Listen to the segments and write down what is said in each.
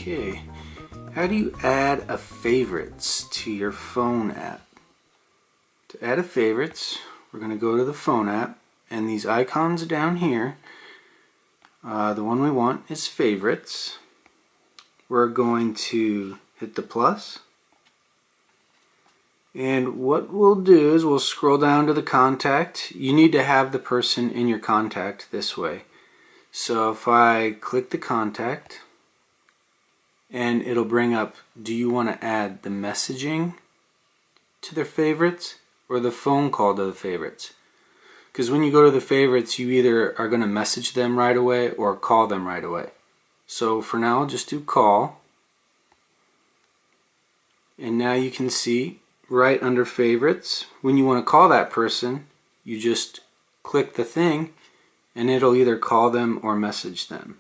Okay, how do you add a favorites to your phone app? To add a favorites, we're going to go to the phone app, and these icons down here, the one we want is favorites. We're going to hit the plus, and what we'll do is we'll scroll down to the contact. You need to have the person in your contact this way. So if I click the contact, and it'll bring up, do you want to add the messaging to their favorites or the phone call to the favorites? Because when you go to the favorites, you either are going to message them right away or call them right away. So for now, I'll just do call. And now you can see right under favorites, when you want to call that person, you just click the thing and it'll either call them or message them.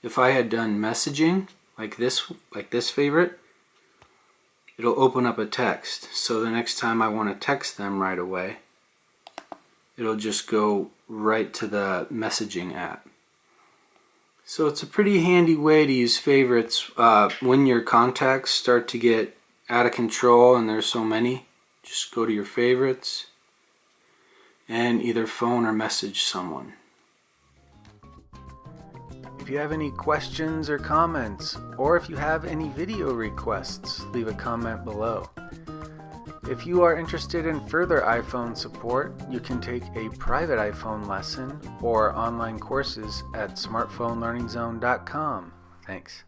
If I had done messaging, like this favorite, it'll open up a text. So the next time I want to text them right away, it'll just go right to the messaging app. So it's a pretty handy way to use favorites when your contacts start to get out of control and there's so many. Just go to your favorites and either phone or message someone. If you have any questions or comments, or if you have any video requests, leave a comment below. If you are interested in further iPhone support, you can take a private iPhone lesson or online courses at smartphonelearningzone.com. Thanks.